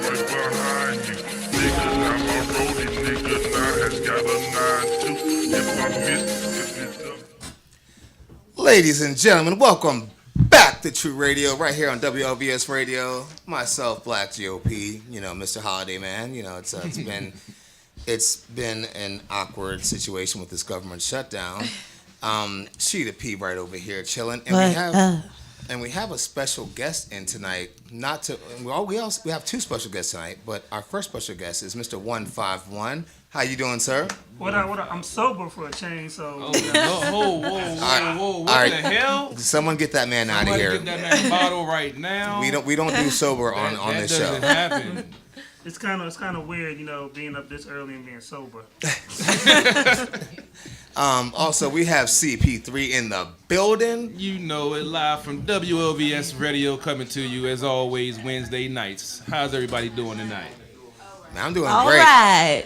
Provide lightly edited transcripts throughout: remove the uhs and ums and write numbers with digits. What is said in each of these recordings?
right behind you. Nigga, now my roadie nigga now has got a 9-2. If I miss, if it's up. Ladies and gentlemen, welcome back to Tru Radio, right here on WLVS Radio. Myself, Black GOP, Mr. Holiday Man. It's been an awkward situation with this government shutdown. Sheeta P right over here chilling, and we have a special guest in tonight. We have two special guests tonight, but our first special guest is Mr. 151. How you doing, sir? What up? I'm sober for a change, so. Whoa! What the hell? Someone get that man out of here. Get that man a bottle right now. We don't do sober on this show. That doesn't happen. It's kind of weird, being up this early and being sober. Also, we have CP3 in the building. You know it, live from WLVS Radio, coming to you as always Wednesday nights. How's everybody doing tonight? Man, I'm doing all great. Right.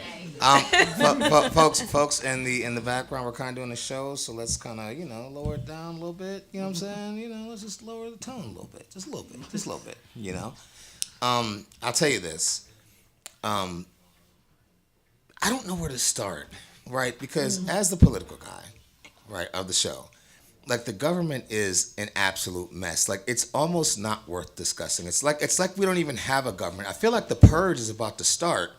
Folks in the background, we're kind of doing the show, so let's kind of lower it down a little bit. You know what I'm saying? Let's just lower the tone a little bit, just a little bit. I'll tell you this. I don't know where to start, right? Because as the political guy, right, of the show, like the government is an absolute mess. Like it's almost not worth discussing. It's like we don't even have a government. I feel like the purge is about to start,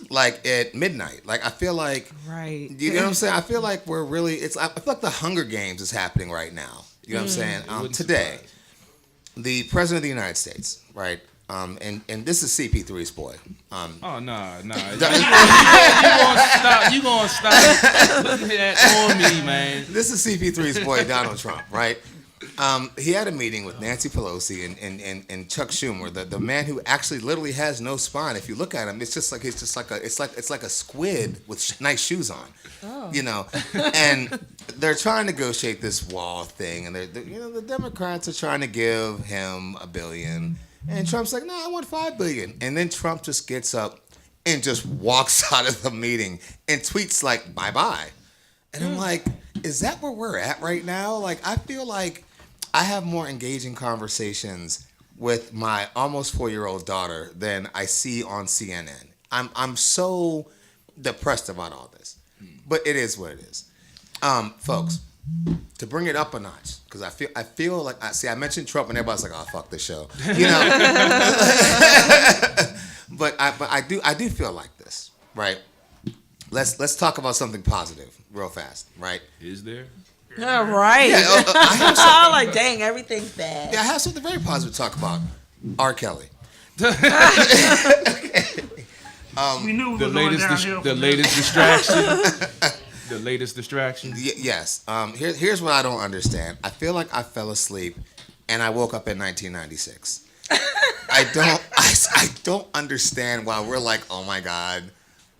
like at midnight. Like I feel like, right? You know what I'm saying? I feel like we're really. I feel like the Hunger Games is happening right now. You know what I'm saying? Today, the president of the United States, right? And this is CP3's boy. Oh no! You gonna stop putting that on me, man? This is CP3's boy, Donald Trump, right? He had a meeting with Nancy Pelosi and Chuck Schumer, the man who actually literally has no spine. If you look at him, it's like a squid with nice shoes on. Oh. And they're trying to negotiate this wall thing, and the Democrats are trying to give him $1 billion. And Trump's like, no, I want $5 billion. And then Trump just gets up and just walks out of the meeting and tweets like, bye-bye. And I'm like, is that where we're at right now? Like, I feel like I have more engaging conversations with my almost 4-year-old daughter than I see on CNN. I'm so depressed about all this. But it is what it is. Folks, to bring it up a notch, because I feel like I mentioned Trump and everybody's like, oh, fuck this show, but I do feel like this, right? Let's talk about something positive real fast, right? Is there? All right. Yeah, I'm like, dang, everything's bad. Yeah, I have something very positive to talk about. R. Kelly. We knew we were going downhill. The latest distraction. The latest distraction? Yes. Here's what I don't understand. I feel like I fell asleep and I woke up in 1996. I don't understand why we're like, oh my God,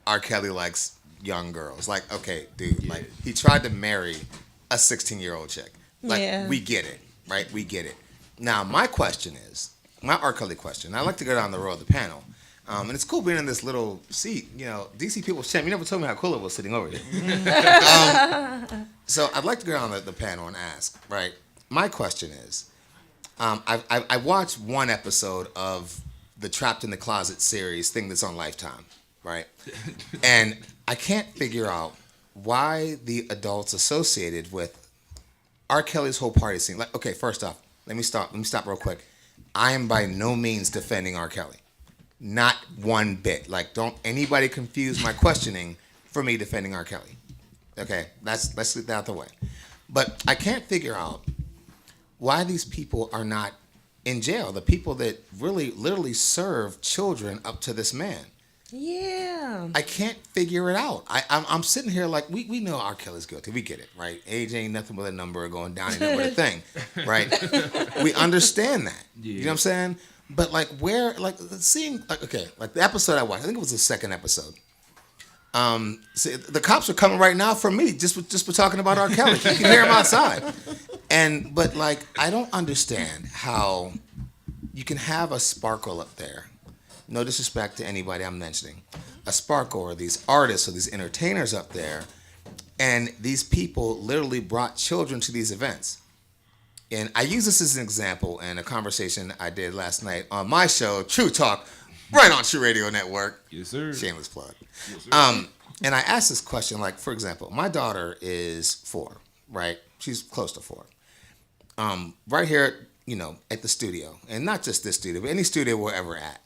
R. Kelly likes young girls. Like, okay, dude, yeah. Like he tried to marry a 16-year-old chick. Like, yeah. We get it, right? We get it. Now, my R. Kelly question, I like to go down the row of the panel. And it's cool being in this little seat. DC people's champ. You never told me how cool it was sitting over here. So I'd like to go down the panel and ask, right? My question is, I watched one episode of the Trapped in the Closet series thing that's on Lifetime, right? And I can't figure out why the adults associated with R. Kelly's whole party scene. Like, okay, first off, let me stop real quick. I am by no means defending R. Kelly. Not one bit. Like, don't anybody confuse my questioning for me defending R. Kelly. Okay, let's get that out the way. But I can't figure out why these people are not in jail. The people that really, literally served children up to this man. Yeah. I can't figure it out. I'm sitting here like, we know R. Kelly's guilty. We get it, right? Age ain't nothing but a number, going down ain't nothing but a thing, right? We understand that. Yeah. You know what I'm saying? But like seeing like the episode I watched, I think it was the second episode. See, the cops are coming right now for me just for talking about R. Kelly. You can hear him outside. But like I don't understand how you can have a sparkle up there. No disrespect to anybody I'm mentioning. A sparkle or these artists or these entertainers up there, and these people literally brought children to these events. And I use this as an example in a conversation I did last night on my show, True Talk, Right on Tru Radio Network. Yes, sir. Shameless plug. Yes, sir. And I asked this question, like, for example, my daughter is 4, right? She's close to 4. Right here, at the studio, and not just this studio, but any studio we're ever at,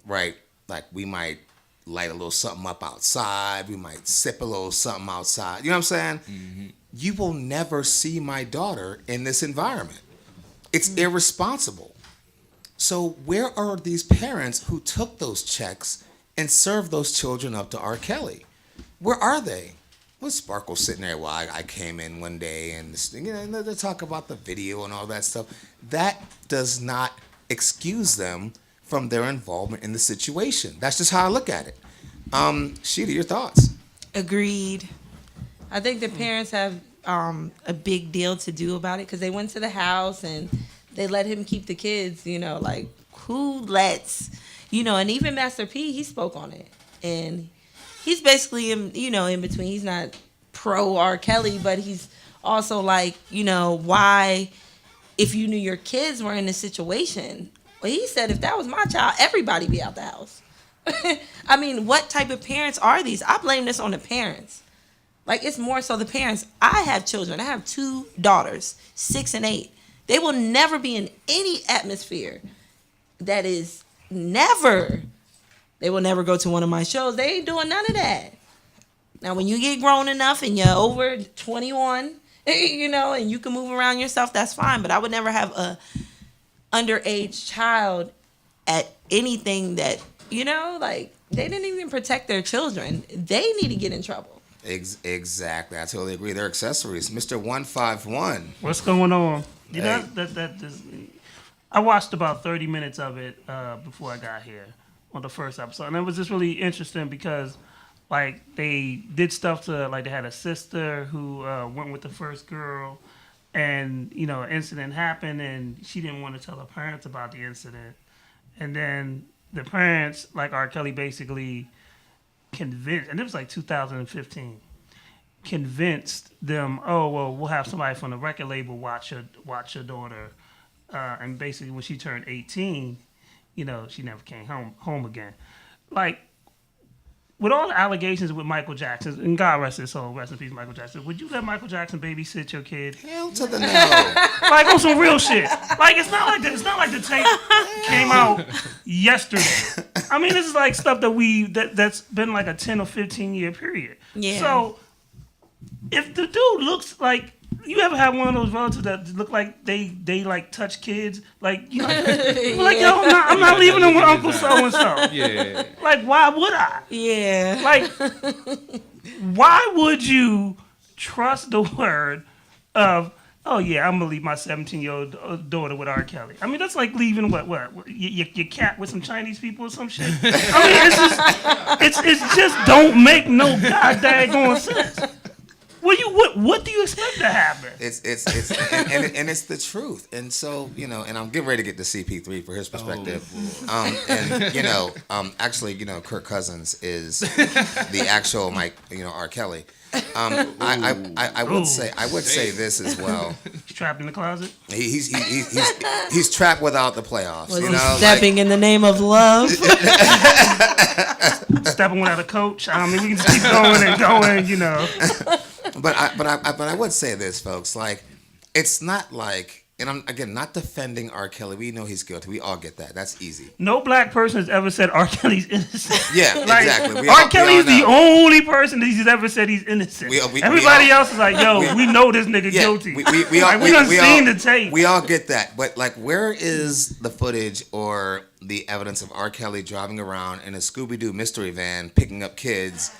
right? Like, we might light a little something up outside. We might sip a little something outside. You know what I'm saying? Mm-hmm. You will never see my daughter in this environment. It's irresponsible. So where are these parents who took those checks and served those children up to R. Kelly? Where are they? Well, Sparkle's sitting there while I came in one day, and they talk about the video and all that stuff. That does not excuse them from their involvement in the situation. That's just how I look at it. Sheeta, your thoughts? Agreed. I think the parents have a big deal to do about it because they went to the house and they let him keep the kids, like who lets, and even Master P, he spoke on it. And he's basically, in between. He's not pro R. Kelly, but he's also like, why, if you knew your kids were in this situation, well, he said if that was my child, everybody be out the house. I mean, what type of parents are these? I blame this on the parents. Like, it's more so the parents. I have children. I have 2 daughters, 6 and 8. They will never be in any atmosphere that is never. They will never go to one of my shows. They ain't doing none of that. Now, when you get grown enough and you're over 21, and you can move around yourself, that's fine. But I would never have a underage child at anything that, like, they didn't even protect their children. They need to get in trouble. Exactly. I totally agree. They're accessories. Mr. 151. What's going on? Hey. I watched about 30 minutes of it before I got here on the first episode. And it was just really interesting because, like, they did stuff to, like, they had a sister who went with the first girl. And, an incident happened and she didn't want to tell her parents about the incident. And then the parents, like R. Kelly, basically convinced, and it was like 2015, convinced them, oh, well, we'll have somebody from the record label watch your daughter. And basically when she turned 18, she never came home again. Like, with all the allegations with Michael Jackson, and God rest his soul, rest in peace, Michael Jackson, would you let Michael Jackson babysit your kid? Hell to the no. Like, on some real shit. Like, it's not like the tape came out yesterday. I mean, this is like stuff that's been like a 10 or 15 year period. Yeah. So, if the dude looks like, you ever have one of those relatives that look like they like touch kids? Like, yo, I'm not leaving them with Uncle so-and-so. Yeah. Like, why would I? Yeah. Like, why would you trust the word of, oh yeah, I'm gonna leave my 17-year-old daughter with R. Kelly? I mean, that's like leaving what your cat with some Chinese people or some shit. I mean, it's just don't make no goddamn sense. What do you expect to happen? It's it's the truth. And so, and I'm getting ready to get to CP3 for his perspective. Actually, Kirk Cousins is the actual R. Kelly. I would say this as well. He's trapped in the closet. He's trapped without the playoffs. Stepping in the name of love. Stepping without a coach. I mean, we can just keep going and going. But I would say this, folks. Like, it's not like, and I'm again not defending R. Kelly. We know he's guilty. We all get that. That's easy. No black person has ever said R. Kelly's innocent. Yeah, like, exactly. R. Kelly's the only person that he's ever said he's innocent. Everybody else is like, yo, we know this nigga guilty. We done seen the tape. We all get that. But like, where is the footage or the evidence of R. Kelly driving around in a Scooby-Doo mystery van picking up kids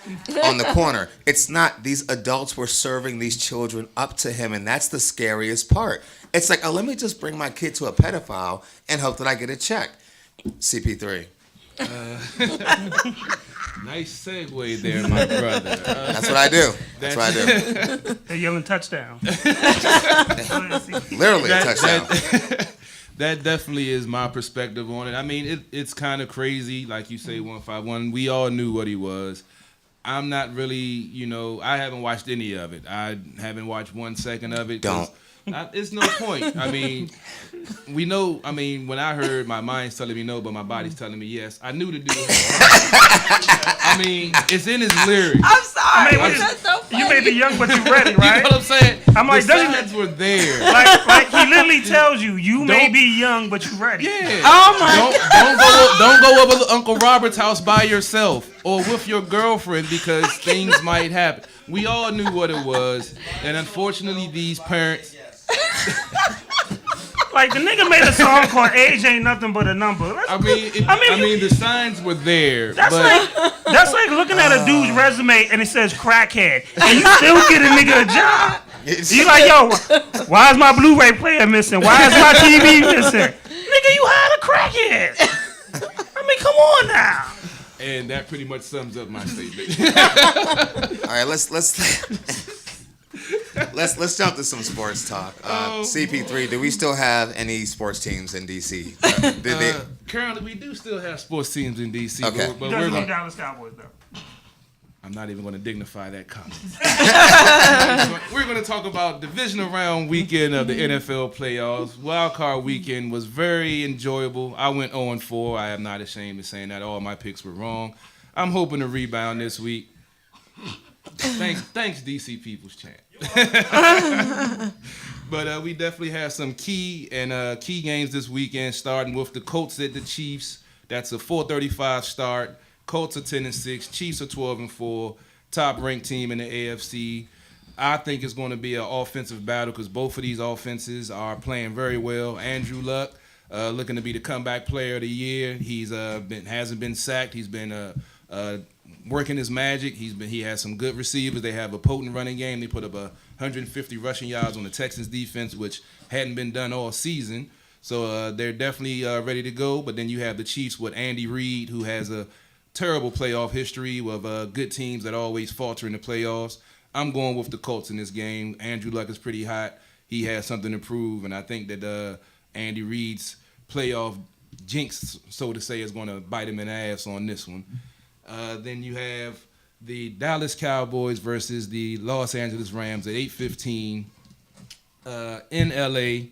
on the corner? It's not. These adults were serving these children up to him, and that's the scariest part. It's like, let me just bring my kid to a pedophile and hope that I get a check. CP3. Nice segue there, my brother. That's what I do. That's what I do. They're yelling touchdown. Literally a touchdown. That definitely is my perspective on it. I mean, it's kind of crazy, like you say, 151. We all knew what he was. I'm not really, I haven't watched any of it. I haven't watched 1 second of it. Don't. It's no point. I mean, we know. I mean, when I heard, my mind's telling me no, but my body's telling me yes. I knew the dude. I mean, it's in his lyrics. I'm sorry. That's so funny. You may be young, but you ready, You right? know what I'm saying? I'm like, the doesn't signs were there. like he literally tells you, you may Don't- be young, but you ready. Yeah. Oh my Don't go over to Uncle Robert's house by yourself or with your girlfriend because things might happen. We all knew what it was, and unfortunately, these parents. Like the nigga made a song called "Age Ain't Nothing But a Number." I mean, the signs were there. That's like looking at a dude's resume and it says crackhead, and you still get a nigga a job. You like, yo, why is my Blu-ray player missing? Why is my TV missing? Nigga, you hired a crackhead. I mean, come on now. And that pretty much sums up my statement. All right, let's jump to some sports talk. CP3, do we still have any sports teams in DC? Currently, we do still have sports teams in DC, Okay. but Doesn't mean Dallas Cowboys though. I'm not even going to dignify that comment. We're going to talk about divisional round weekend of the NFL playoffs. Wild card weekend was very enjoyable. I went 0-4. I am not ashamed of saying that. All my picks were wrong. I'm hoping to rebound this week. Thanks, DC People's Champ. But we definitely have some key games this weekend, starting with the Colts at the Chiefs. That's a 4:35 start. Colts are 10-6. Chiefs are 12-4. Top-ranked team in the AFC. I think it's going to be an offensive battle because both of these offenses are playing very well. Andrew Luck looking to be the comeback player of the year. He's hasn't been sacked. He's been working his magic. He has some good receivers. They have a potent running game. They put up 150 rushing yards on the Texans defense, which hadn't been done all season. So they're definitely ready to go. But then you have the Chiefs with Andy Reid, who has a terrible playoff history with good teams that always falter in the playoffs. I'm going with the Colts in this game. Andrew Luck is pretty hot. He has something to prove, and I think that Andy Reid's playoff jinx, so to say, is going to bite him in the ass on this one. Then you have the Dallas Cowboys versus the Los Angeles Rams at 8:15 in LA.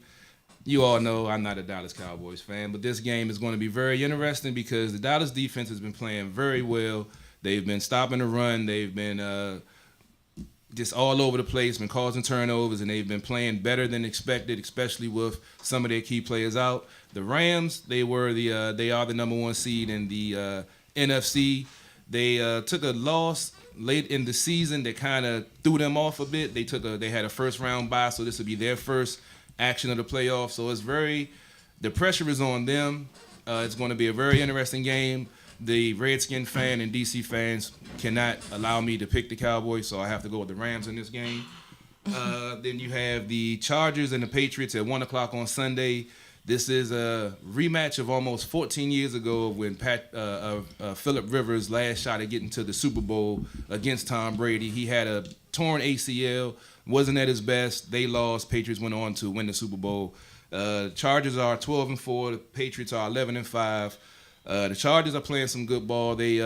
You all know I'm not a Dallas Cowboys fan, but this game is going to be very interesting because the Dallas defense has been playing very well. They've been stopping the run. They've been just all over the place, been causing turnovers, and they've been playing better than expected, especially with some of their key players out. The Rams, they are the number one seed in the NFC. They took a loss late in the season that kind of threw them off a bit. They had a first round bye, so this will be their first action of the playoffs. So the pressure is on them. It's going to be a very interesting game. The Redskin fan and DC fans cannot allow me to pick the Cowboys, so I have to go with the Rams in this game. Then you have the Chargers and the Patriots at 1 o'clock on Sunday. This is a rematch of almost 14 years ago when Phillip Rivers' last shot at getting to the Super Bowl against Tom Brady. He had a torn ACL, wasn't at his best. They lost. Patriots went on to win the Super Bowl. Chargers are 12-4. The Patriots are 11-5. The Chargers are playing some good ball. They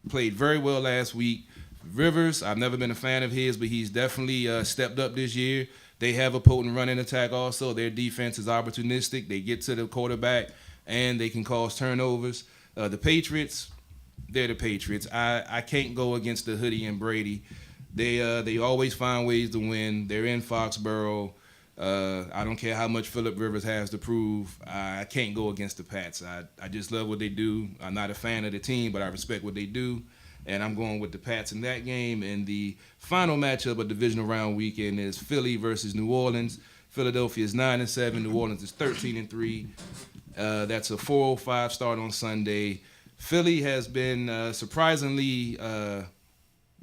played very well last week. Rivers, I've never been a fan of his, but he's definitely stepped up this year. They have a potent running attack also. Their defense is opportunistic. They get to the quarterback, and they can cause turnovers. The Patriots, they're the Patriots. I can't go against the Hoodie and Brady. They always find ways to win. They're in Foxborough. I don't care how much Phillip Rivers has to prove. I can't go against the Pats. I just love what they do. I'm not a fan of the team, but I respect what they do. And I'm going with the Pats in that game. And the final matchup of divisional round weekend is Philly versus New Orleans. Philadelphia is 9-7. New Orleans is 13-3. That's a 4:05 start on Sunday. Philly has been surprisingly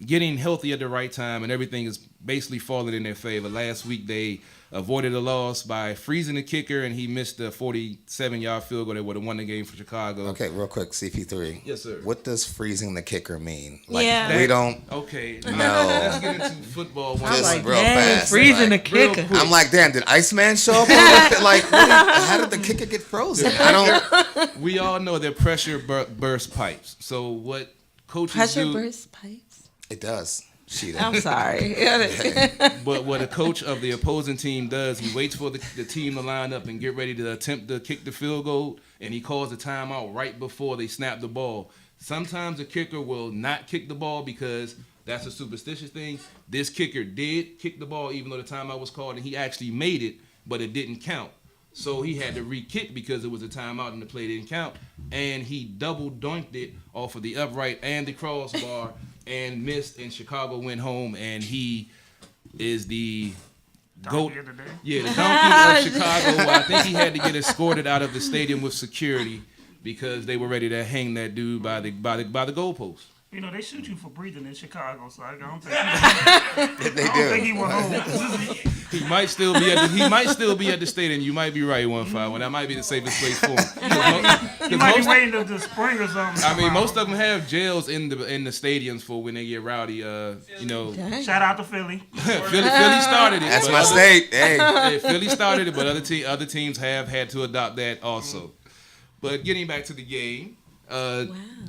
getting healthy at the right time, and everything is basically falling in their favor. Last week they avoided a loss by freezing the kicker, and he missed a 47-yard field goal that would have won the game for Chicago. Okay, real quick, CP3. Yes, sir. What does freezing the kicker mean? Yeah. We don't Okay. know. Let's get into football. Just real dang, fast. freezing like, the kicker. real quick. I'm like, damn, did Iceman show up? How did the kicker get frozen? I don't. We all know that pressure bursts pipes. So what coaches Pressure do? burst pipes. It does. I'm sorry. But what a coach of the opposing team does, he waits for the team to line up and get ready to attempt to kick the field goal, and he calls a timeout right before they snap the ball. Sometimes a kicker will not kick the ball because that's a superstitious thing. This kicker did kick the ball even though the timeout was called, and he actually made it, but it didn't count. So he had to re-kick because it was a timeout and the play didn't count. And he double dunked it off of the upright and the crossbar and missed, and Chicago went home, and he is the GOAT. Donkey of the day. Yeah, the donkey of Chicago. Well, I think he had to get escorted out of the stadium with security because they were ready to hang that dude by the goalpost. You know, they shoot you for breathing in Chicago, so I don't think They I don't think do. he went home. He might still be at the stadium. You might be right, 1-5. That might be the safest place for him. You might be waiting till the spring or something. I mean, most of them have jails in the stadiums for when they get rowdy. You know, Shout out to Philly. Philly started it. That's but my state. Hey. Yeah, Philly started it, but other teams have had to adopt that also. But getting back to the game,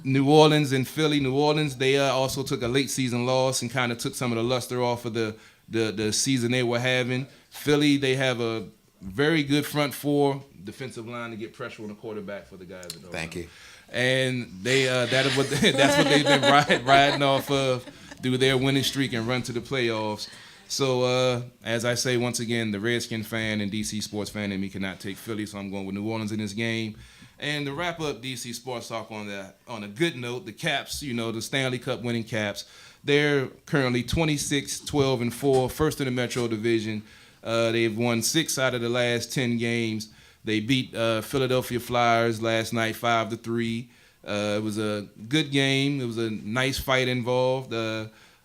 New Orleans and Philly. New Orleans, they also took a late season loss and kind of took some of the luster off of the season they were having. Philly, they have a very good front four defensive line to get pressure on the quarterback for the guys. That Thank you. And they that's what they've been riding off of through their winning streak and run to the playoffs. So as I say once again, the Redskin fan and DC sports fan in me cannot take Philly, so I'm going with New Orleans in this game. And to wrap up DC sports talk on a good note, the Caps, you know, the Stanley Cup winning Caps, they're currently 26-12-4, first in the Metro Division. They've won 6 out of the last 10 games. They beat Philadelphia Flyers last night 5-3. It was a good game. It was a nice fight involved.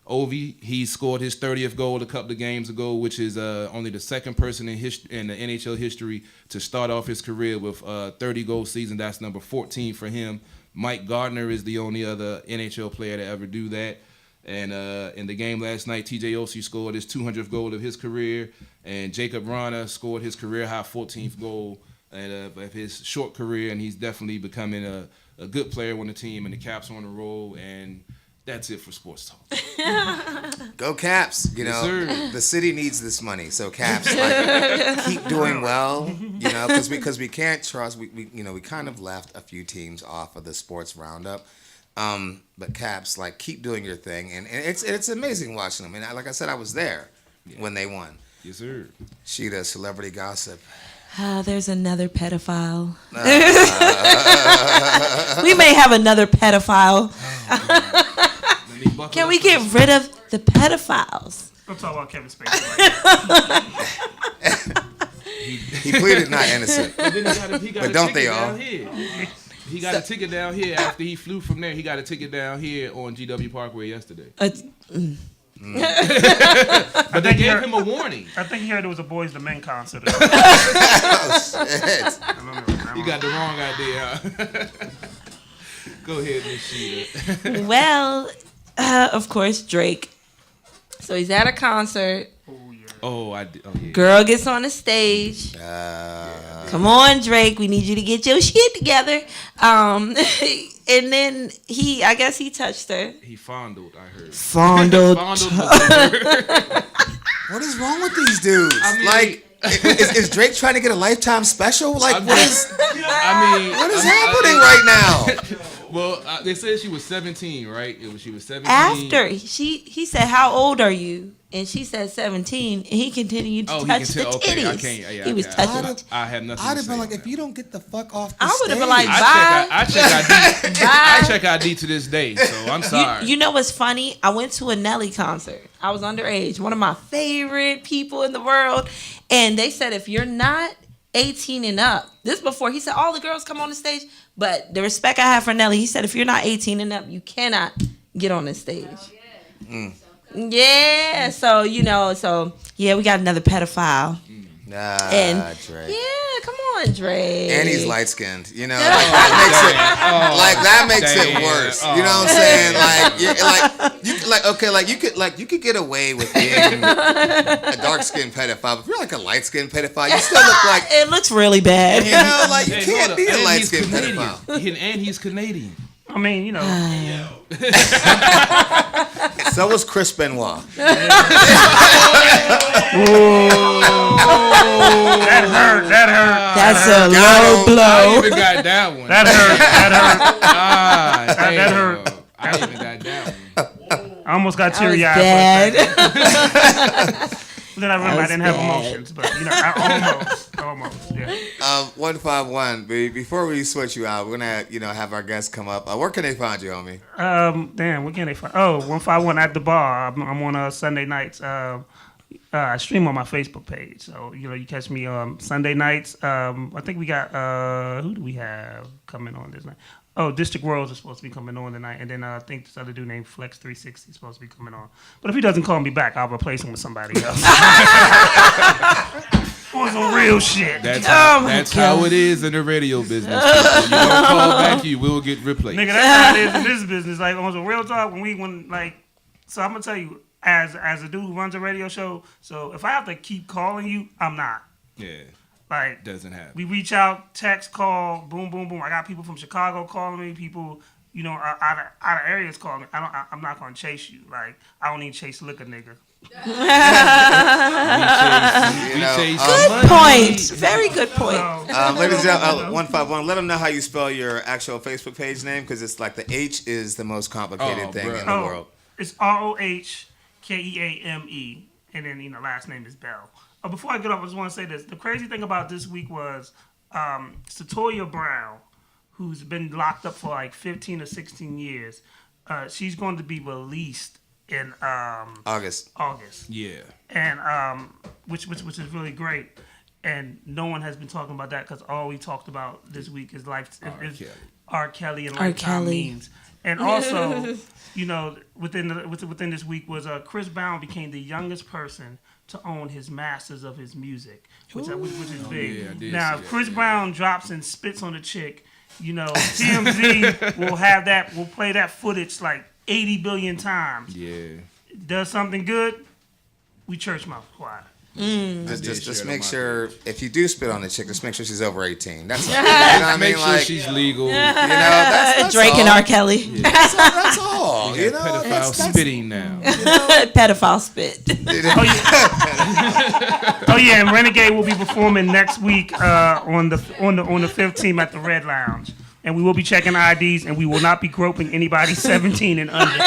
Ovi, he scored his 30th goal a couple of games ago, which is only the second person in the NHL history to start off his career with a 30-goal season. That's number 14 for him. Mike Gardner is the only other NHL player to ever do that. And in the game last night, TJ Oshie scored his 200th goal of his career, and Jacob Rana scored his career-high 14th goal of his short career, and he's definitely becoming a good player on the team, and the Caps are on the roll, and that's it for sports talk. Go Caps. You know, sir. the city needs this money. So Caps, like, keep doing well, you know, because we can't trust, we kind of left a few teams off of the sports roundup. But Caps, like, keep doing your thing. And it's amazing watching them. And like I said, I was there when they won. Yes, sir. Sheeta, celebrity gossip. There's another pedophile. We may have another pedophile. Can we get rid of the pedophiles? Don't talk about Kevin Spacey right now. He pleaded not innocent. But don't they all? He got a ticket down here after he flew from there. He got a ticket down here on GW Parkway yesterday. But they gave him a warning. I think he heard it was a Boys to Men concert. Oh, shit. You got the wrong idea. Go ahead, Miss Sheeta. Well, of course, Drake. So he's at a concert. Oh, I did. Oh, yeah. Girl gets on the stage. Come on, Drake. We need you to get your shit together. And then I guess he touched her. He fondled, I heard. Fondled. What is wrong with these dudes? I mean, like, is Drake trying to get a Lifetime special? Like, what is happening right now? Well, they said she was 17, right? She was 17. After he said, "How old are you?" And she said 17, and he continued to touch the titties. Okay, he was touching. I have nothing. I'd to have say been like, on if that. you don't get the fuck off the I would have been stage. like, bye. I check ID to this day, so I'm sorry. You know what's funny? I went to a Nelly concert. I was underage, one of my favorite people in the world, and they said if you're not 18 and up, this before he said all the girls come on the stage, but the respect I have for Nelly, he said if you're not 18 and up, you cannot get on the stage. Yeah, so we got another pedophile. And Drake. yeah, come on, Drake. And he's light skinned. You know, that makes it worse. You know what I'm saying? You could get away with being a dark skinned pedophile, but if you're like a light skinned pedophile, you still look like it looks really bad. you know, like you can't be a light skinned pedophile. And he's Canadian. I mean, you know. So was Chris Benoit. That hurt. That's a Got low him. I blow. even got that one. That hurt. Ah, That damn. hurt. I even got that one. I almost got That was teary eyed. bad. Then I remember I was didn't have bad. emotions, but you know, I almost, yeah. 151. Before we switch you out, we're gonna have our guests come up. Where can they find you, homie? Damn, what can they find? Oh, 151 at the bar. I'm on Sunday nights. I stream on my Facebook page, so you catch me on Sunday nights. I think we got who do we have coming on this night? Oh, District Worlds is supposed to be coming on tonight, and then I think this other dude named Flex 360 is supposed to be coming on. But if he doesn't call me back, I'll replace him with somebody else. On some real shit. That's Oh my how it is in the radio business. People. You don't call back, you will get replaced. Nigga, that's how it is in this business. Like on some real talk, so I'm gonna tell you, as a dude who runs a radio show, so if I have to keep calling you, I'm not. Yeah, Like doesn't happen. we reach out, text, call, boom, boom, boom. I got people from Chicago calling me, people, out of areas calling me. I'm not gonna chase you. Like I don't even chase liquor, nigga. We chase Good money. point. Very good point. Ladies and gentlemen, 151. Let them know how you spell your actual Facebook page name, because it's like the H is the most complicated thing bruh. in the world. It's ROHKEAME, and then last name is Bell. Before I get off, I just want to say this. The crazy thing about this week was Satoya Brown, who's been locked up for like 15 or 16 years. She's going to be released in August. Yeah. and which is really great. And no one has been talking about that because all we talked about this week is R. Kelly and lifetime memes. And also, within this week was Chris Brown became the youngest person to own his masters of his music, which is big. yeah, I did Now, see if that, Chris yeah. Brown drops and spits on a chick, TMZ will play that footage like 80 billion times. Yeah. Does something good, we church mouth quiet. Just make sure, if you do spit on the chick, just make sure she's over 18. That's all. Make sure she's legal. That's Drake all. and R. Kelly. That's all. You got pedophile spitting now. Pedophile spit. Oh yeah, and Renegade will be performing next week on the 15th at the Red Lounge. And we will be checking IDs, and we will not be groping anybody 17 and under.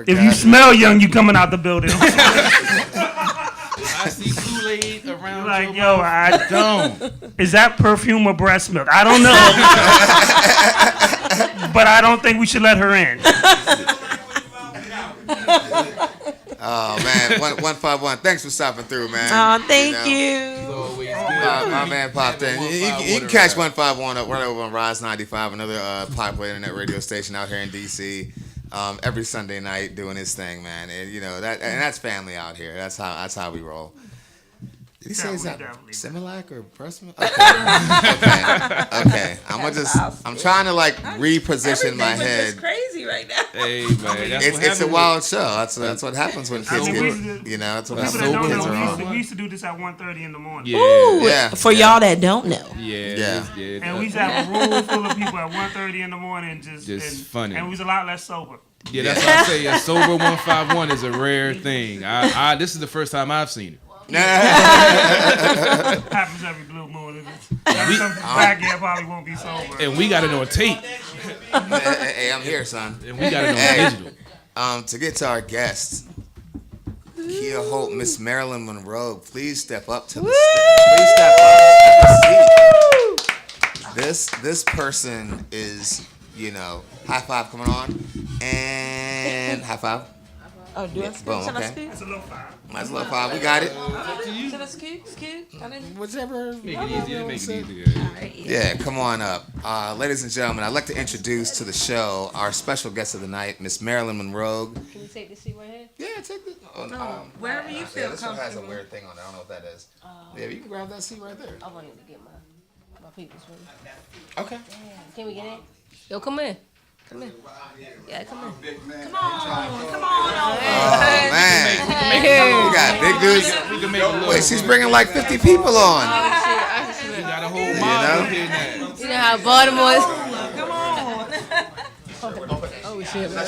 If you smell young, you coming out the building. I see Kool-Aid around Like, your yo, mouth. I Don't. is that perfume or breast milk? I don't know. But I don't think we should let her in. Oh man, 151. Thanks for stopping through, man. Oh, thank know. you. Always good. My man popped in. You can catch 151 up right over on Rise 95, another popular internet radio station out here in DC. Every Sunday night doing his thing, man, and that's family out here. That's how we roll. Did he say it's not Similac or breast milk? Okay. I'm trying to reposition my Everything was head. just crazy right now. Hey man, that's what It's a happened wild show. That's what happens when kids that's what happens People that when don't kids are know, on. we used to do this at 1:30 in the morning. Yeah. Ooh, Yeah. for y'all that don't know. Yeah. And we used to have a room full of people at 1:30 in the morning, just funny. And we was a lot less sober. Yeah, that's what I say. A sober 151 is a rare thing. This is the first time I've seen it. Happens every blue moon. Back here probably won't be sober. And we got it on tape. Hey, I'm here, son. And we got it on digital. To get to our guests, Kia Hope, Miss Marilyn Monroe, please step up to the seat. This person is, high five coming on, and high five. Oh, do I speak? Boom, Should I okay. speak? It's a little five. Nice little five. We got it. Should I speak? Whichever. Make it easier. Yeah, come on up. Ladies and gentlemen, I'd like to introduce to the show our special guest of the night, Miss Marilyn Monroe. Can you take this seat right here? Yeah, take this. Wherever you feel This one has a comfortable. weird thing on it. I don't know what that is. Yeah, you can grab that seat right there. I wanted to get my people's ready. Okay. Can we get in? Yo, come in. Come in. Yeah, come in. Come on over. Oh, man. We got big dudes. We can make a little. Wait, she's bringing like 50 people on. We got a whole mob know? in here now. You know how Baltimore is? Oh shit, man.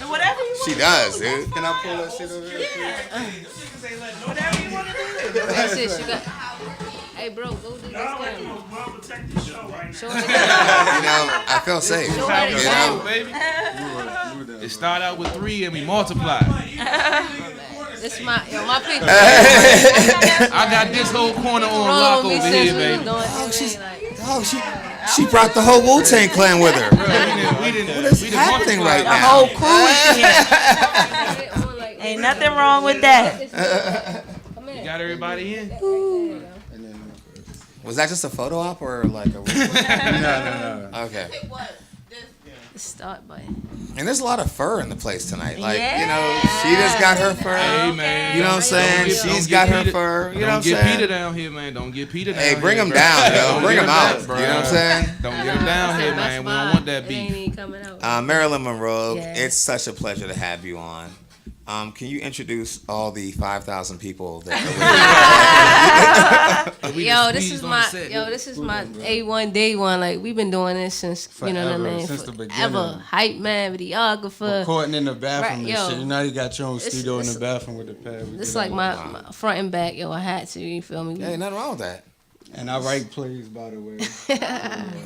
Whatever you want. She does, dude. Can I pull that shit over here? Whatever you want to do. That shit, she got. Hey, bro, go do this camera. well-protected show right now. Show her the You know, I feel safe. Show her the You camera. know? baby. It started out with 3 and we multiplied. This my picture. I got this whole corner on lock Roll with over me here, since we baby. was doing everything, like, Oh, she brought the whole Wu-Tang Clan with her. We didn't What's happening right The now? whole crew is here. get on, like, Ain't nothing wrong with that. Come You here. got everybody in? Was that just a photo op or like a? No. Okay. Start button. And there's a lot of fur in the place tonight. Like, Yeah. you know, she just got her fur. Hey, man. You know what I'm saying? Don't She's get got her Peter- fur. You know what I'm Don't get saying? Peter down here, man. Don't get Peter down Hey, here. bring him bro. down, yo. Don't Bring get him out. bro. You know what I'm saying? Don't get him down here, Best man. We Buy. don't want that It ain't beef. even coming out. Marilyn Monroe, Yeah. it's such a pleasure to have you on. Can you introduce all the 5,000 people that We Yo, just this squeezed is on my the set. this is my A1 day one. Like we've been doing this since you know what I Forever, mean. since the Forever. beginning. Hype man, videographer. Recording in the bathroom Right, and yo. shit. You know you got your own It's- studio in it's- the bathroom with the pad. We This get like all my, that. my front and back. Yo, I had to. You feel me? Hey, nothing wrong with that. And I write plays, by the way.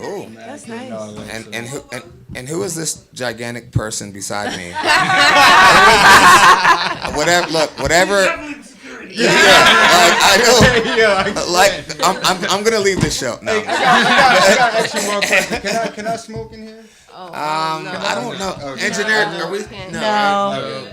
Cool. That's And nice. all that, so. And who is this gigantic person beside me? whatever. Yeah, I know. Yeah, Like, I'm gonna leave this show. No, I got actually more questions. Can I smoke in here? I don't know. Okay. Engineer, are we? No. No.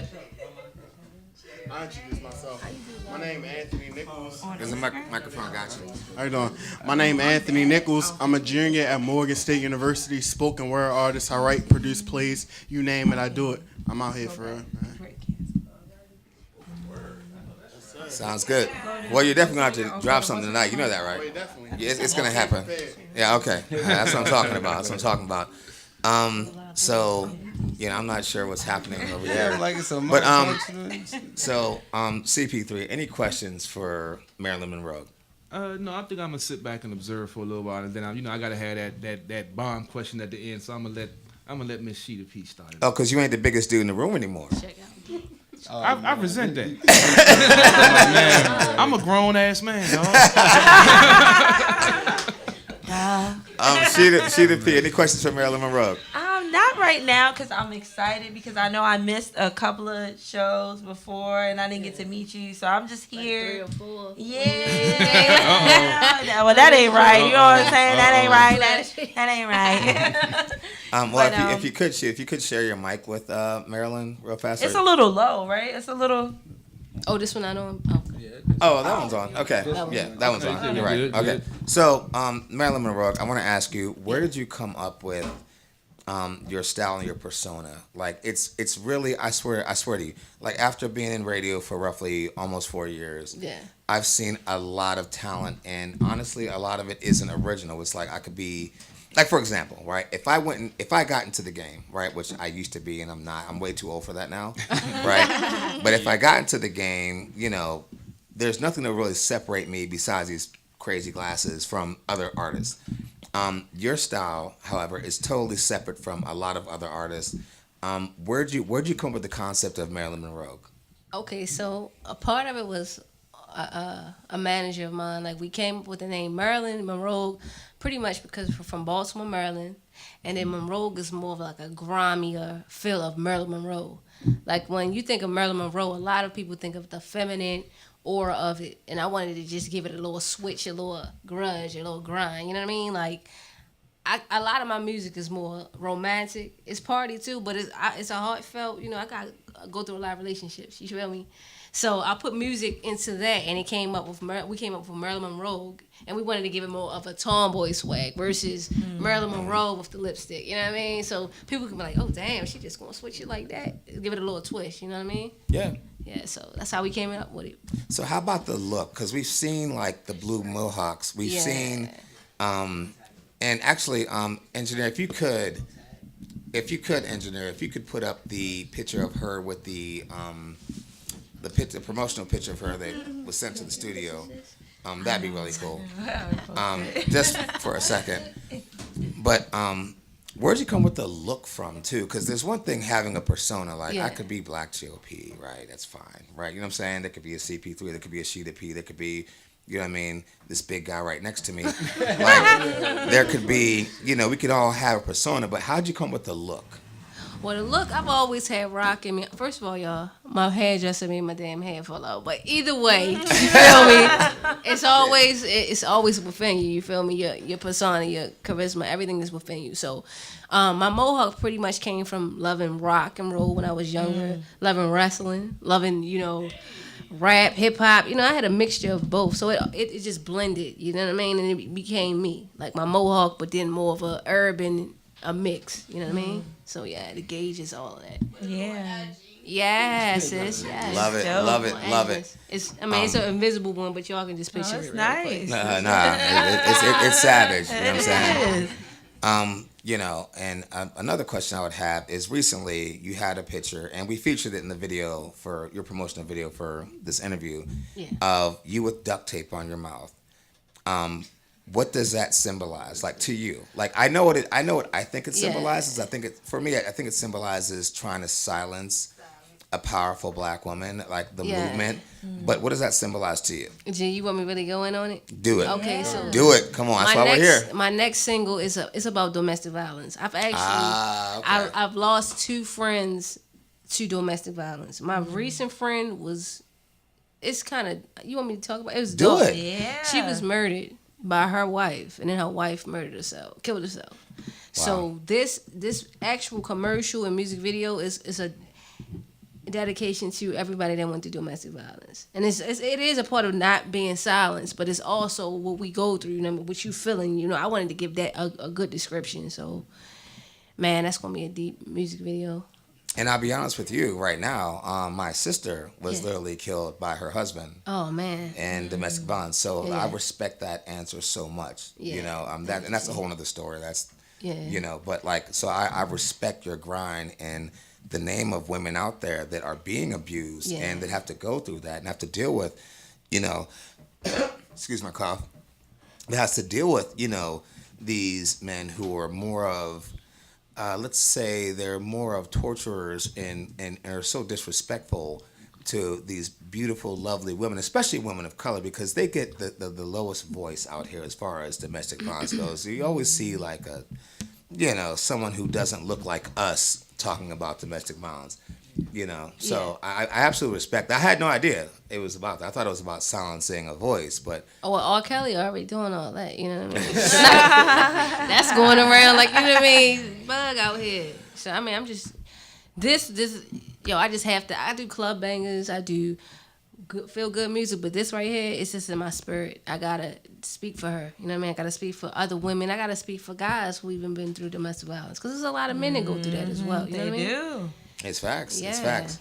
I introduce myself. My name is Anthony Nichols. There's a microphone. Got you. How you doing? My name is Anthony Nichols. I'm a junior at Morgan State University, spoken word artist. I write, produce plays. You name it, I do it. I'm out here for real. Sounds good. Well, you're definitely gonna have to drop something tonight. You know that, right? Definitely. Yeah, it's gonna happen. Yeah, okay. That's what I'm talking about. That's what I'm talking about. So, you know, I'm not sure what's happening over Yeah, there. like it's a But, multicultural- So, CP3, any questions for Marilyn Monroe? No, I think I'm gonna sit back and observe for a little while, and then I gotta have that bomb question at the end. So I'm gonna let Miss Sheeta P start it. Oh, because you ain't the biggest dude in the room anymore. Check out. I resent that. Man, I'm a grown ass man, dog. Sheeta P, any questions for Marilyn Monroe? Not right now because I'm excited because I know I missed a couple of shows before and I didn't get to meet you. So I'm just here. 3 or 4. Yeah. Well, that ain't right. You know what I'm saying? That ain't right. That ain't right. Well, But, if you could share your mic with Marilyn real fast. It's or- a little low, right? It's a little. Oh, this one I know. Oh. Oh, that one's on. Okay. That Yeah, one. that one's on. You're right. Good, Okay. good. So, Marilyn Monroe, I want to ask you, where did you come up with your style and your persona? Like, it's really, I swear to you, like after being in radio for roughly almost 4 years, Yeah. I've seen a lot of talent, and honestly, a lot of it isn't original. It's like I could be, like for example, right? If I got into the game, right, which I used to be, and I'm not, I'm way too old for that now, right? But if I got into the game, you know, there's nothing to really separate me besides these crazy glasses from other artists. Your style, however, is totally separate from a lot of other artists. Where'd you come up with the concept of Marilyn Monroe? Okay, so a part of it was a manager of mine. Like we came up with the name Marilyn Monroe, pretty much because we're from Baltimore, Maryland, and then Monroe is more of like a grimier feel of Marilyn Monroe. Like when you think of Marilyn Monroe, a lot of people think of the feminine aura of it, and I wanted to just give it a little switch, a little grudge, a little grind. You know what I mean? Like a lot of my music is more romantic. It's party too, but it's a heartfelt. You know, I got go through a lot of relationships. You feel me? So I put music into that, and we came up with Marilyn Monroe, and we wanted to give it more of a tomboy swag versus Marilyn Monroe with the lipstick. You know what I mean? So people can be like, "Oh, damn, she just gonna switch it like that." Give it a little twist. You know what I mean? Yeah. Yeah. So that's how we came up with it. So how about the look? Because we've seen like the blue mohawks. We've Yeah. seen, and actually, engineer, if you could, engineer, if you could put up the picture of her with the promotional picture of her that was sent to the studio, that'd be really cool. Just for a second. But Where'd you come with the look from too? Because there's one thing having a persona like Yeah. I could be Black GOP, right? That's fine, right? You know what I'm saying? There could be a CP3, there could be a Sheeta P, there could be, you know what I mean, this big guy right next to me. Like, there could be, you know, we could all have a persona, but how'd you come with the look? Well, the look, I've always had rock in me. First of all, y'all, my hairdresser made my damn hair fall out. But either way, you feel me? It's always within you. You feel me? Your persona, your charisma, everything is within you. So, my mohawk pretty much came from loving rock and roll when I was younger, loving wrestling, loving, you know, rap, hip hop. You know, I had a mixture of both. So it just blended. You know what I mean? And it became me, like my mohawk, but then more of a urban, a mix. You know what I mean? So yeah, the gauge is all of that. Yeah. Yes, yes. Love it, dope. love it, love it. It's it's an invisible one, but y'all can just picture That's it. Real quick. nice. It's savage. You know what I'm It saying? is. You know, and another question I would have is recently you had a picture, and we featured it in the video for your promotional video for this interview, of you with duct tape on your mouth. What does that symbolize, like to you? Like I know what I think it symbolizes. I think it symbolizes trying to silence a powerful Black woman, like the movement. But what does that symbolize to you? G, you want me to really go in on it? Do it. Okay, so Do it. Come on. That's why we're here. My next single is about domestic violence. I've actually okay. I've lost 2 friends to domestic violence. My recent friend it's kind of, you want me to talk about it? It was Do dope. it. Yeah. She was murdered by her wife, and then her wife killed herself. So this actual commercial and music video is a dedication to everybody that went through domestic violence, and it is a part of not being silenced, but it's also what we go through. You know, what you feeling. You know, I wanted to give that a good description. So, man, that's gonna be a deep music video. And I'll be honest with you right now, my sister was literally killed by her husband. Oh man. And domestic violence. So I respect that answer so much. Yeah. You know, that, and that's a whole nother story. That's Yeah. you know, but like, so I respect your grind and the name of women out there that are being abused and that have to go through that and have to deal with, you know, excuse my cough, that has to deal with, you know, these men who are more of, let's say they're more of torturers and are so disrespectful to these beautiful, lovely women, especially women of color, because they get the lowest voice out here as far as domestic violence goes. You always see like a, you know, someone who doesn't look like us talking about domestic violence, you know. So I absolutely respect that. I had no idea it was about that. I thought it was about silencing a voice, but Oh, well, R. Kelly already doing all that, you know what I mean? That's going around like, you know what I mean, bug out here. So, I mean, I'm just, I just have to, I do club bangers, I do feel good music, but this right here, it's just in my spirit. I gotta speak for her, you know what I mean? I gotta speak for other women. I gotta speak for guys who even been through domestic violence, because there's a lot of men that go through that as well, you know what I mean? They do. it's facts. It's Yeah. facts.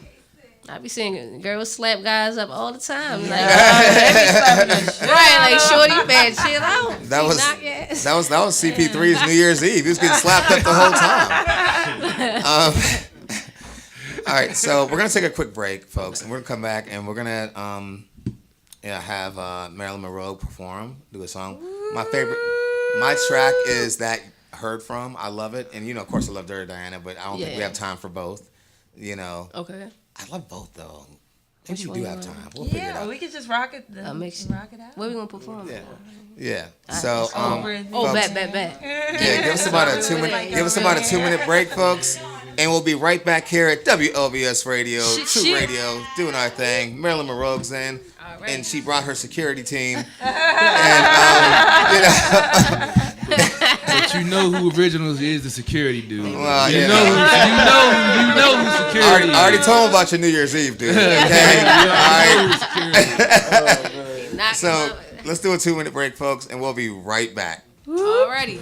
I be seeing girls slap guys up all the time. Like, right, like shorty man, chill out. That was Knock your ass. that was CP3's New Year's Eve. He was getting slapped up the whole time. All right, so we're gonna take a quick break, folks, and we're gonna come back and we're gonna have Marilyn Monroe perform, do a song. My track is that Heard From. I love it, and you know, of course, I love Dirty Diana, but I don't think we have time for both. You know, Okay. I love both though. Maybe Which we one do you have want? time. We'll figure it Yeah, out. we could just rock it. Mix Rock it out. Where we gonna perform? Yeah. So over. Oh, folks, bet. Yeah, give us about a 2 minute. Give us about a 2 minute break, folks, and we'll be right back here at WLVS Radio, Tru Radio, doing our thing. Marilyn Monroe's in, and she brought her security team, and you know. But you know who Originals is, the security dude. Well, you yeah. know who security I already is. told him about your New Year's Eve, dude. Okay, all right. So let's do a 2 minute break, folks, and we'll be right back. Alrighty.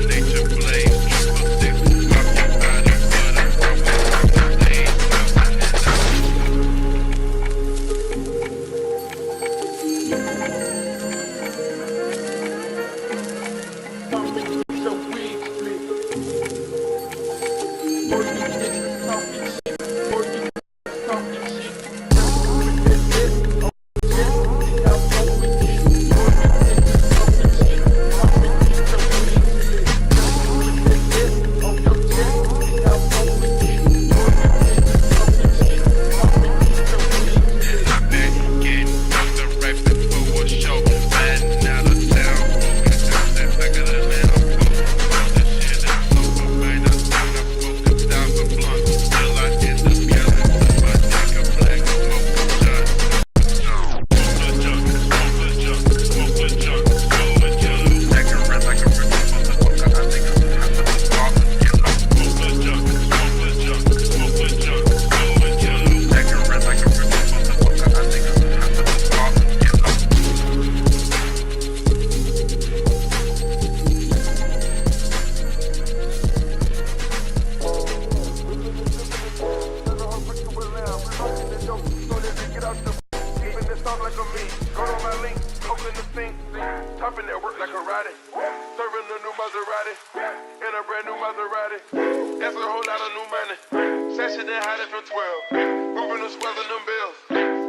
Nature play, triple six, pop your body, but I'm whole lot of new money. Session that hiding from 12. Moving them swelling them bills.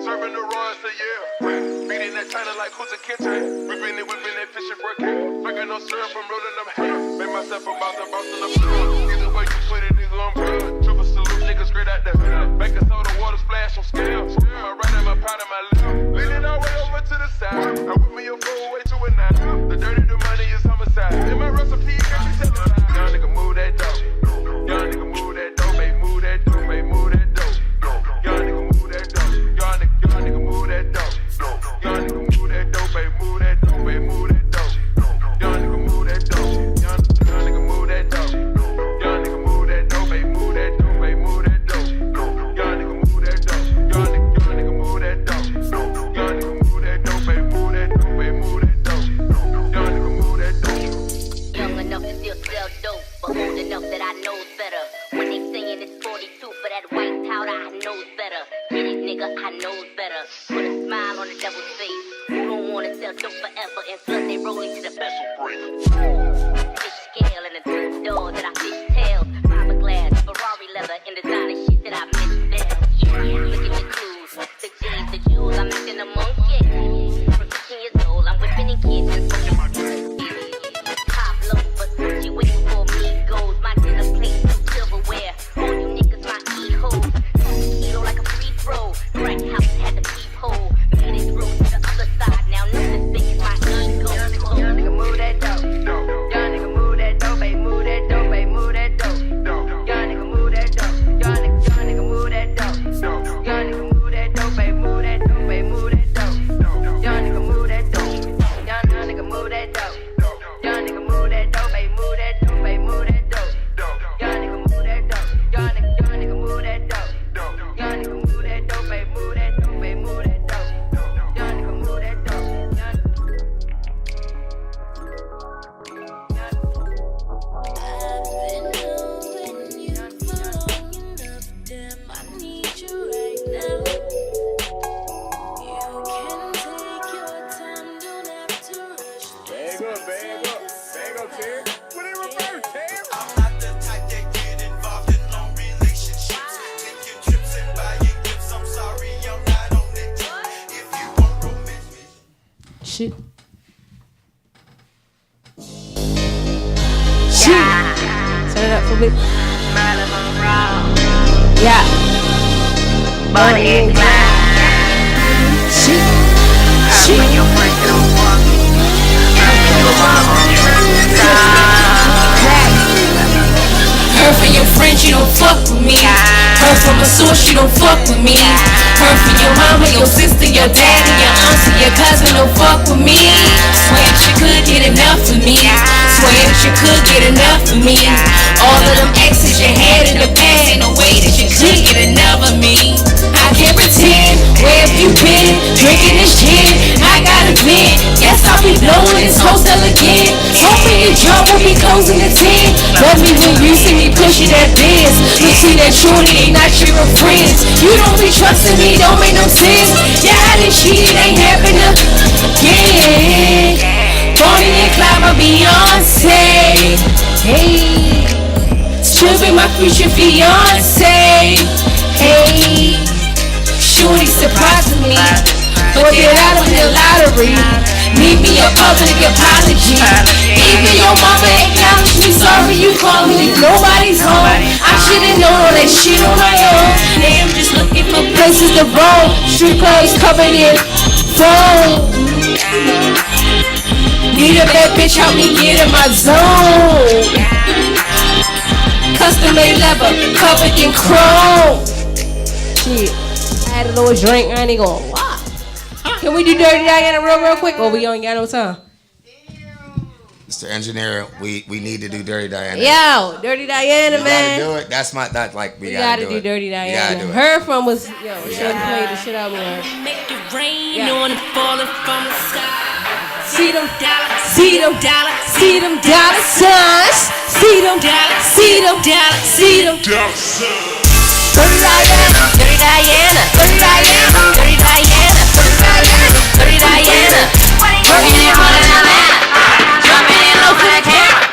Serving the Royals to Yale. Beating that China like Kuta Kinte. Whipping that fishing for a cake. Making no syrup from rolling them hay. Made myself a boss in the blue. Either way you put it, nigga, I'm good. Triple salute, nigga, straight out the hood. Make a soda water splash on scale. My right and my pot and my left. Leaning all the way over to the side. I whip me a full way to a 9. The dirty, the money is homicide. In my recipe, got you tell me. Young nigga move that dope. Young nigga move that dope. Baby, move that dope. Baby, move that dope. Young nigga move that dope. Young nigga move that dope. Young nigga move that dope. Baby, move that dope. Baby, move that dope. Young nigga move that dope. Young nigga move that dope. Young nigga move that dope. Baby, move that dope. Baby, move that dope. Young nigga move that dope. Young nigga move that dope. Young nigga move that dope. Baby, move that dope. Baby, move that dope. Young nigga move that dope. Young enough to still sell dope, but old enough that I knows better. When they saying it's 42 for that white powder, I knows better. Get it, nigga, I knows better. Put a smile on the devil's face. Who don't wanna sell dope forever and plus they rolling to the vessel break. Fish scale and a tooth door that I fish tails. Fiberglass, Ferrari leather, and designer shit that I misspelled. Yeah, look at the clues, the G's, the jewels, I'm acting a monkey. From 15 years old, I'm whipping in kids and fucking my Pablo, but Gucci waiting for me goes. My dinner plate, some silverware. All you niggas, my e-hoes. Kilo like a free throw. Crack house had the peephole. Made it through to the other side. Now know this big is my ego. Young nigga move that dope. Young nigga move that dope. Baby, move that dope. Baby, move that dope. Young nigga move that dope. Young nigga move that dope. Young nigga move that dope. Baby, move that dope. Baby, move that dope. Young nigga move that dope. Young nigga move that dope. Young nigga move that dope, baby, move that dope, baby, move that dope. Young nigga move that dope. Young nigga move that dope. Young nigga move that dope, baby, move that dope, baby, move that dope. Young nigga move that dope. Shit. Shit. Turn it up for me. Yeah. Bonnie and Clyde. Shit. Shit. Heard from your friends you don't fuck with me. Heard from a source you don't fuck with me. Heard from your mama, your sister, your daddy, your auntie, your cousin don't fuck with me. Swear that you could get enough of me. Swear that you could get enough of me. All of them exes you had in the past, ain't no way that you could get enough of me. I can't pretend, where have you been? Drinking this gin, I got a vent. Yes, I'll be blowing this hostel again. Hoping your job will be closing at 10. Love me when you see me pushing that biz. You see that shorty ain't not your friends. You don't be trusting me, don't make no sense. Yeah, this shit ain't happening again. Bonnie and Clyde, my Beyonce. Hey, she'll be my future fiance. Hey, shorty surprising me, but get out of the lottery. Need me a public apology. Even your mama acknowledged me. Sorry you called me. Nobody's home. I should've known all that shit on my own. Damn, just looking for places to roam. Street clothes covered in foam. Need a bad bitch, help me get in my zone. Custom made leather, covered in chrome. Shit, I had a little drink. I ain't gonna lie. Can we do Dirty Diana real quick, or we ain't got no time? Mr. Engineer, we need to do Dirty Diana. Yo, Dirty Diana, you man. gotta do it. That's my we gotta do it. Dirty Diana. You gotta do it. Her from was she played the shit out of me. Make it rain on it falling from the sky. See them dollar signs. See them dollar signs. Dirty Diana, Dirty Diana, Dirty Diana, Dirty Diana, Dirty Diana, Dirty Diana. Working in one in Atlanta, jumping in low for that camera.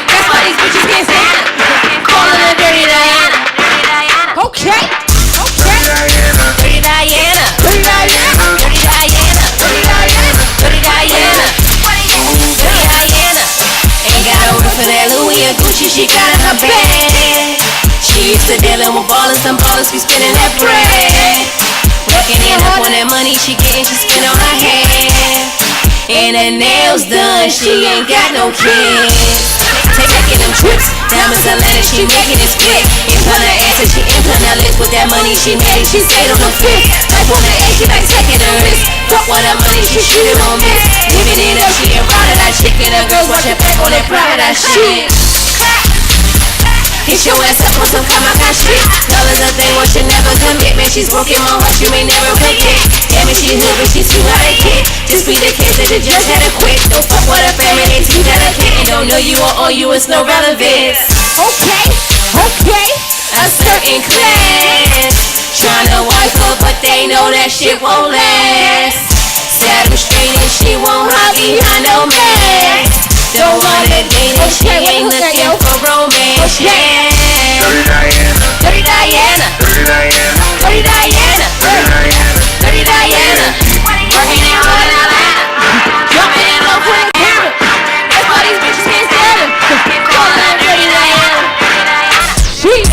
That's why these bitches can't stand it. Call Calling her Dirty Diana. Okay. Dirty Diana. Dirty Diana. Dirty Diana. Dirty Diana. Dirty Diana. Dirty Diana. Dirty Diana. Ain't got no room for that Louis and Gucci. She got in her bag. She used to dealing with ballers. Some ballers be spending that bread. Racking it up on that money she getting. She spend on her hair. And her nails done. She ain't got no kids. Taking them trips, diamonds Atlanta, she making it split. Implant her ass and she implant her lips. With that money she made, she stayed on the fifth. Like woman A, she like taking her risk. Fuck all that money, she shoot it on miss. Living it up, she ain't riding that chicken. Her girls watching back on that private that shit. Hit your ass up on some Kamaka shit. Dollars a thing, what she never commit. Man, she's broken my heart, you may never forget. Damn it, she hood, but she too hot a kid. Just be the kids that the judge had to quit. Don't fuck with her family, they too delicate. And don't know you or owe you, it's no relevance. Okay. A certain class tryna wife her, but they know that shit won't last. Set them straight and she won't hide behind no man. Don't wanna date her, she ain't looking for romance. Yeah. Dirty Diana. Dirty Diana. Dirty Diana. Dirty Diana. Dirty Diana. Dirty Diana. Working it hard in Atlanta. Jumping in low for the camera. That's why these bitches can't stand him. Calling her Dirty Diana. Dirty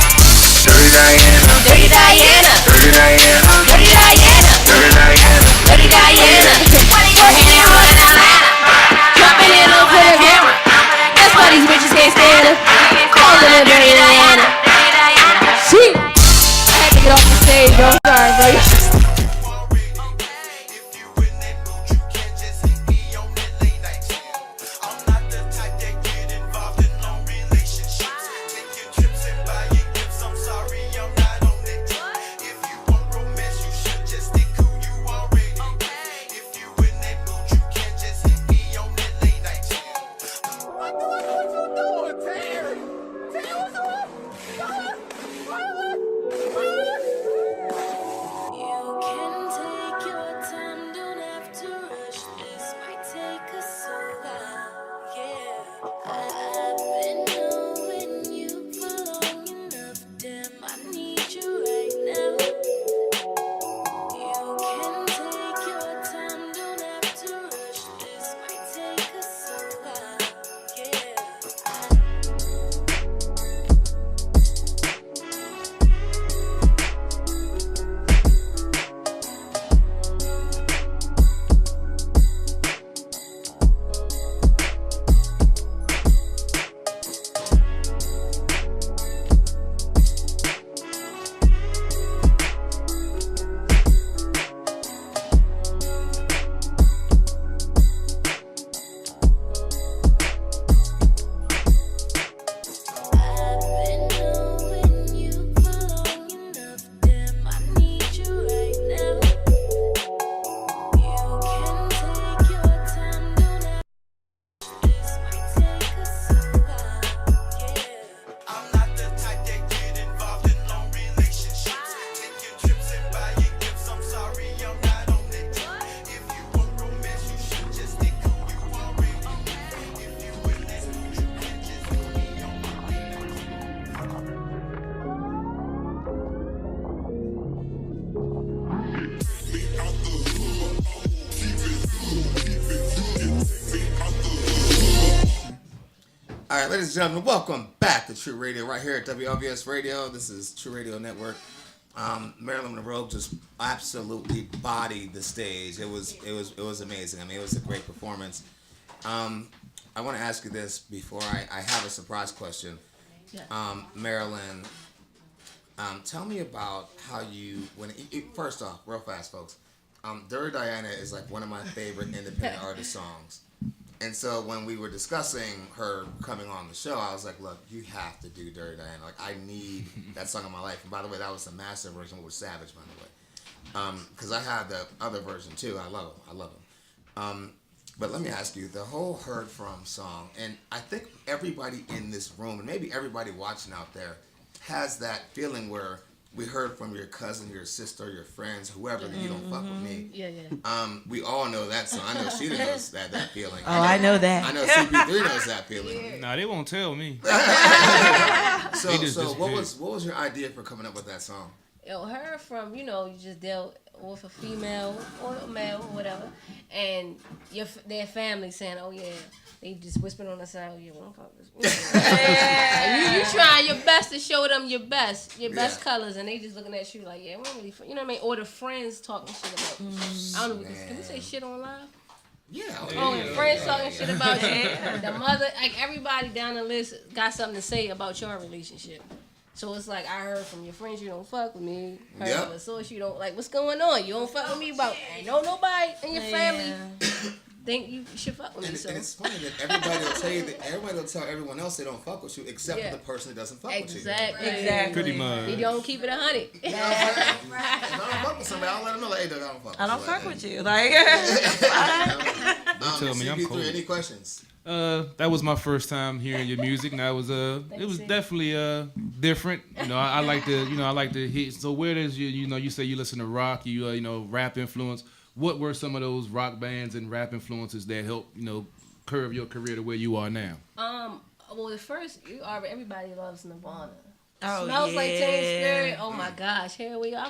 Diana. Dirty Diana. Dirty Diana. Dirty Diana. Dirty Diana. Dirty Diana. Working it hard in Atlanta. Jumping in low for the camera. That's why these bitches can't stand him. Calling her Dirty Diana. I had to get off the stage, bro. Sorry, bro. All right, ladies and gentlemen, welcome back to Tru Radio right here at WLVS Radio. This is Tru Radio Network. Marilyn Monroe just absolutely bodied the stage. It was amazing. I mean, it was a great performance. I want to ask you this before I have a surprise question. Marilyn, tell me about how you first off, real fast, folks. Dirty Diana is like one of my favorite independent artist songs. And so when we were discussing her coming on the show, I was like, look, you have to do Dirty Diana. Like, I need that song in my life. And by the way, that was the master version with Savage, by the way. Because I had the other version, too. I love them. But let me ask you, the whole Heard From song, and I think everybody in this room, and maybe everybody watching out there, has that feeling where we heard from your cousin, your sister, your friends, whoever, that you don't fuck with me. Yeah. We all know that, so I know Sheeta knows that feeling. I know that. I know CP3 knows that feeling. Nah, they won't tell me. So what was your idea for coming up with that song? Yo, her from, you just dealt with a female or a male or whatever, and their family saying, oh yeah, they just whispering on the side, oh yeah, we don't fuck this. You trying your best to show them your best colors, and they just looking at you like, yeah, we don't really, you know what I mean? Or the friends talking shit about you. I don't know, can we say shit on live? Yeah. Friends talking shit about you. The mother, like everybody down the list got something to say about your relationship. So it's like, I heard from your friends you don't fuck with me. Heard from a source you don't like. What's going on? You don't fuck with me about. Ain't nobody in your family think you should fuck with me. And it's funny that everybody will tell you that everybody will tell everyone else they don't fuck with you except for the person that doesn't fuck with you. Exactly. Pretty much. You don't keep it 100. If I don't fuck with somebody, I'll let them know, like, hey, I don't fuck with you. I don't fuck with you. Like, Tell me I'm CP3, cool. any questions? That was my first time hearing your music, and it was definitely different. I like to hit. So where does you say you listen to rock, rap influence. What were some of those rock bands and rap influences that helped curve your career to where you are now? Well, the first, everybody loves Nirvana. Oh, Smells Like Teen Spirit. Oh my gosh, here we go.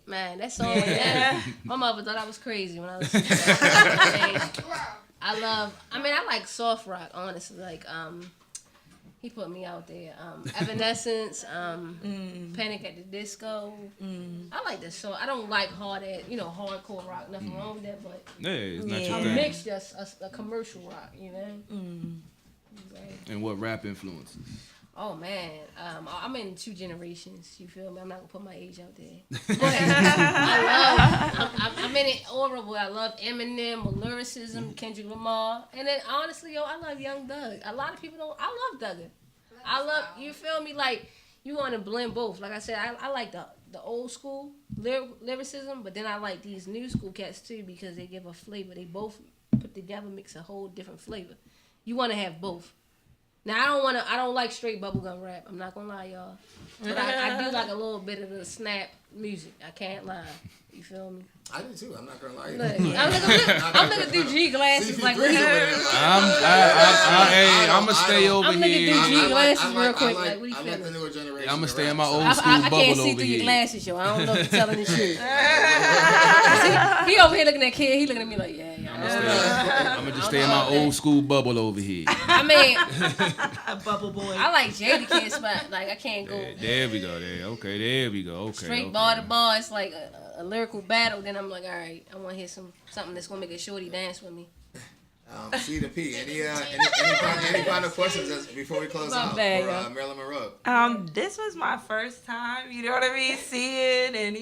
That song like that. My mother thought I was crazy when I was I like soft rock, honestly. Like, he put me out there. Evanescence, Panic at the Disco. I like this song. I don't like hardcore rock. Nothing wrong with that, but it's not your a thing. mix, just a commercial rock, Right. And what rap influences? Oh man, I'm in 2 generations. You feel me? I'm not gonna put my age out there. But I'm in it horrible. I love Eminem, lyricism, Kendrick Lamar, and then honestly, I love Young Thug. A lot of people don't. I love Thugger. I love, you feel me? Like, you want to blend both. Like I said, I like the old school lyricism, but then I like these new school cats too because they give a flavor. They both put together, mix a whole different flavor. You want to have both. Now I don't like straight bubblegum rap. I'm not gonna lie, y'all. But I do like a little bit of the snap music. I can't lie. You feel me? I do too. I'm not gonna lie. Look, I'm looking through G glasses like. I'm gonna stay over I'm looking here. through G glasses real quick. Like, what do you I like the feel? newer generation. I'm gonna stay in my old school I bubble can't see over through your here. glasses, yo. I don't know if you're telling the truth. He over here looking at kid. He looking at me like, yeah. I'm gonna just stay in my old school bubble over here. I mean, a bubble boy. I like Jadakiss, but like I can't go. There we go. There we go. Okay. Straight bar to bar. It's like a lyrical battle. Then I'm like, all right, I want to hear something that's gonna make a shorty dance with me. C to P. Any final questions before we close out for Marilyn Monroe? This was my first time, you know what I mean, seeing, and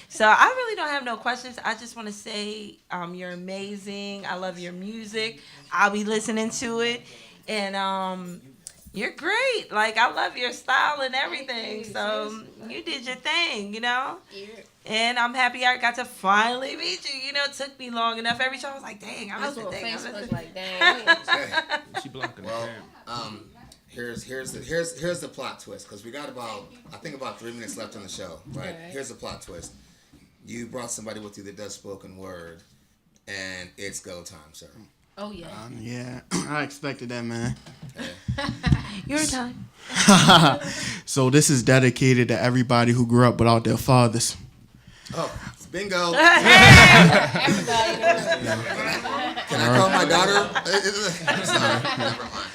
so I really don't have no questions. I just want to say you're amazing. I love your music. I'll be listening to it, and you're great. Like, I love your style and everything. So you did your thing, And I'm happy I got to finally meet you. It took me long enough. Every show I was like, dang, I was on Facebook like, dang. She blocking well, here's the plot twist, because we got about 3 minutes left on the show, right? Here's the plot twist. You brought somebody with you that does spoken word, and it's go time, sir. Oh yeah. Yeah, I expected that, man. Your time. So this is dedicated to everybody who grew up without their fathers. Oh, bingo. Everybody. Can I call my daughter? Sorry, never mind.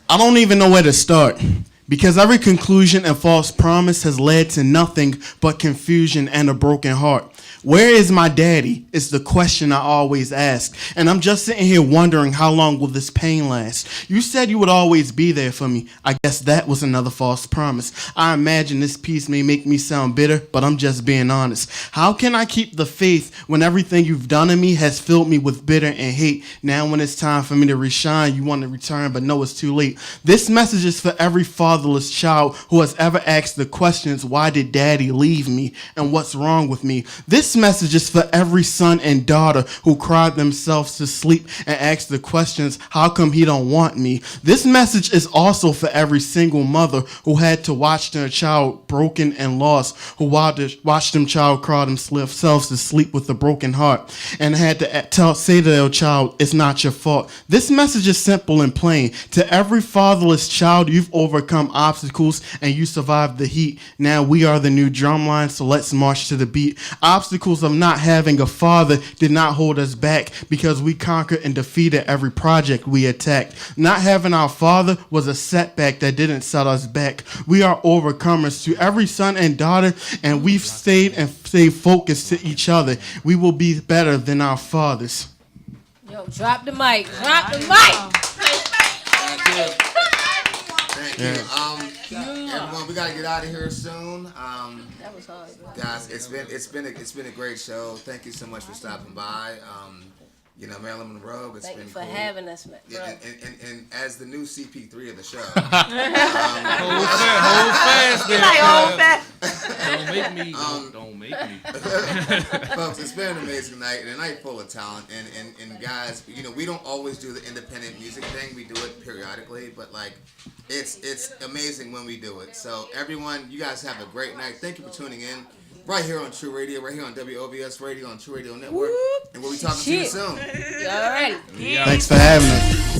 I don't even know where to start, because every conclusion and false promise has led to nothing but confusion and a broken heart. Where is my daddy? Is the question I always ask. And I'm just sitting here wondering, how long will this pain last? You said you would always be there for me. I guess that was another false promise. I imagine this piece may make me sound bitter, but I'm just being honest. How can I keep the faith when everything you've done to me has filled me with bitter and hate? Now when it's time for me to reshine, you want to return, but no, it's too late. This message is for every fatherless child who has ever asked the questions, why did daddy leave me? And what's wrong with me? This This message is for every son and daughter who cried themselves to sleep and asked the questions, how come he don't want me? This message is also for every single mother who had to watch their child broken and lost, who watched them child cry themselves to sleep with a broken heart, and had to say to their child, it's not your fault. This message is simple and plain. To every fatherless child, you've overcome obstacles and you survived the heat. Now we are the new drumline, so let's march to the beat. Obstacles of not having a father did not hold us back because we conquered and defeated every project we attacked. Not having our father was a setback that didn't set us back. We are overcomers to every son and daughter, and we've stayed focused to each other. We will be better than our fathers. Yo, drop the mic. Drop the mic. Thank you. Everyone, we gotta get out of here soon. That was hard, bro. Guys, it's been a great show. Thank you so much for stopping by. Marilyn Monroe. Thank you for cool. having us, man. Yeah, and as the new CP3 of the show, Hold fast there. Hold fast. Don't make me. Folks, it's been an amazing night and a night full of talent. And guys, we don't always do the independent music thing. We do it periodically, but it's amazing when we do it. So everyone, you guys have a great night. Thank you for tuning in. Right here on Tru Radio, right here on WLVS Radio, on Tru Radio Network. And we'll be talking to you soon. You all right? Thanks for having us.